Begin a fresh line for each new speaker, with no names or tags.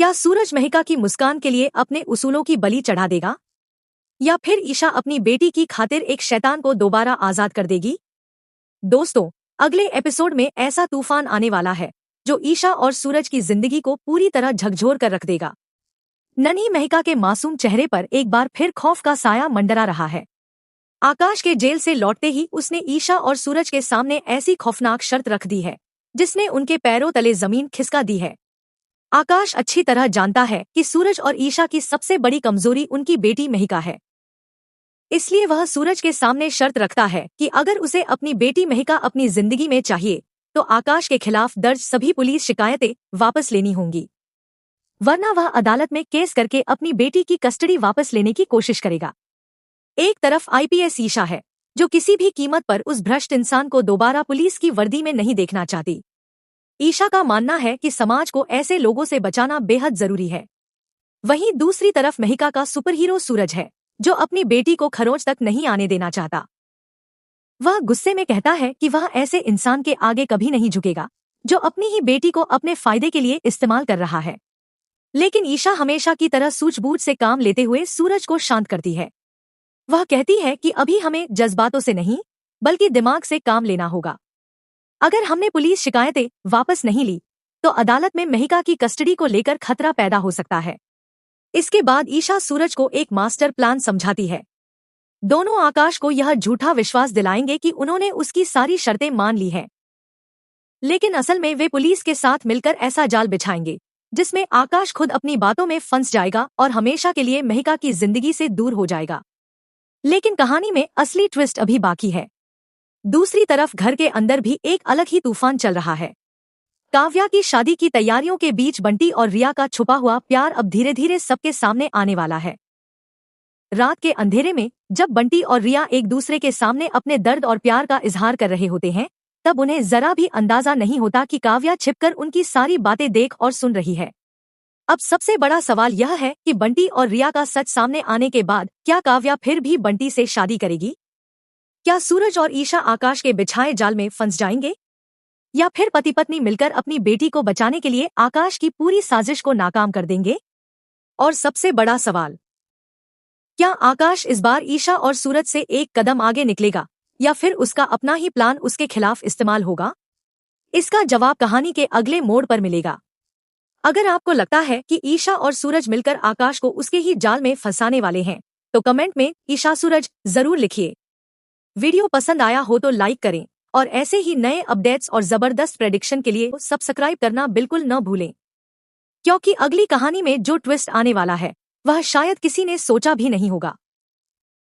क्या सूरज महिका की मुस्कान के लिए अपने उसूलों की बलि चढ़ा देगा, या फिर ईशा अपनी बेटी की खातिर एक शैतान को दोबारा आजाद कर देगी? दोस्तों, अगले एपिसोड में ऐसा तूफान आने वाला है जो ईशा और सूरज की जिंदगी को पूरी तरह झकझोर कर रख देगा। नन्ही महिका के मासूम चेहरे पर एक बार फिर खौफ का साया मंडरा रहा है। आकाश के जेल से लौटते ही उसने ईशा और सूरज के सामने ऐसी खौफनाक शर्त रख दी है जिसने उनके पैरों तले जमीन खिसका दी है। आकाश अच्छी तरह जानता है कि सूरज और ईशा की सबसे बड़ी कमजोरी उनकी बेटी महिका है। इसलिए वह सूरज के सामने शर्त रखता है कि अगर उसे अपनी बेटी महिका अपनी जिंदगी में चाहिए तो आकाश के खिलाफ दर्ज सभी पुलिस शिकायतें वापस लेनी होंगी, वरना वह अदालत में केस करके अपनी बेटी की कस्टडी वापस लेने की कोशिश करेगा। एक तरफ आईपीएस ईशा है जो किसी भी कीमत पर उस भ्रष्ट इंसान को दोबारा पुलिस की वर्दी में नहीं देखना चाहती। ईशा का मानना है कि समाज को ऐसे लोगों से बचाना बेहद जरूरी है। वहीं दूसरी तरफ महिका का सुपरहीरो सूरज है जो अपनी बेटी को खरोंच तक नहीं आने देना चाहता। वह गुस्से में कहता है कि वह ऐसे इंसान के आगे कभी नहीं झुकेगा जो अपनी ही बेटी को अपने फायदे के लिए इस्तेमाल कर रहा है। लेकिन ईशा हमेशा की तरह सूझबूझ से काम लेते हुए सूरज को शांत करती है। वह कहती है कि अभी हमें जज्बातों से नहीं बल्कि दिमाग से काम लेना होगा। अगर हमने पुलिस शिकायतें वापस नहीं ली तो अदालत में महिका की कस्टडी को लेकर खतरा पैदा हो सकता है। इसके बाद ईशा सूरज को एक मास्टर प्लान समझाती है। दोनों आकाश को यह झूठा विश्वास दिलाएंगे कि उन्होंने उसकी सारी शर्तें मान ली हैं, लेकिन असल में वे पुलिस के साथ मिलकर ऐसा जाल बिछाएंगे जिसमें आकाश खुद अपनी बातों में फंस जाएगा और हमेशा के लिए महिका की जिंदगी से दूर हो जाएगा। लेकिन कहानी में असली ट्विस्ट अभी बाकी है। दूसरी तरफ घर के अंदर भी एक अलग ही तूफान चल रहा है। काव्या की शादी की तैयारियों के बीच बंटी और रिया का छुपा हुआ प्यार अब धीरे धीरे सबके सामने आने वाला है। रात के अंधेरे में जब बंटी और रिया एक दूसरे के सामने अपने दर्द और प्यार का इजहार कर रहे होते हैं, तब उन्हें जरा भी अंदाजा नहीं होता कि काव्या छिपकर उनकी सारी बातें देख और सुन रही है। अब सबसे बड़ा सवाल यह है कि बंटी और रिया का सच सामने आने के बाद क्या काव्या फिर भी बंटी से शादी करेगी? क्या सूरज और ईशा आकाश के बिछाए जाल में फंस जाएंगे, या फिर पति पत्नी मिलकर अपनी बेटी को बचाने के लिए आकाश की पूरी साजिश को नाकाम कर देंगे? और सबसे बड़ा सवाल, क्या आकाश इस बार ईशा और सूरज से एक कदम आगे निकलेगा या फिर उसका अपना ही प्लान उसके खिलाफ इस्तेमाल होगा? इसका जवाब कहानी के अगले मोड़ पर मिलेगा। अगर आपको लगता है कि ईशा और सूरज मिलकर आकाश को उसके ही जाल में फंसाने वाले हैं तो कमेंट में ईशा सूरज जरूर लिखिए। वीडियो पसंद आया हो तो लाइक करें और ऐसे ही नए अपडेट्स और जबरदस्त प्रेडिक्शन के लिए सब्सक्राइब करना बिल्कुल न भूलें, क्योंकि अगली कहानी में जो ट्विस्ट आने वाला है वह शायद किसी ने सोचा भी नहीं होगा।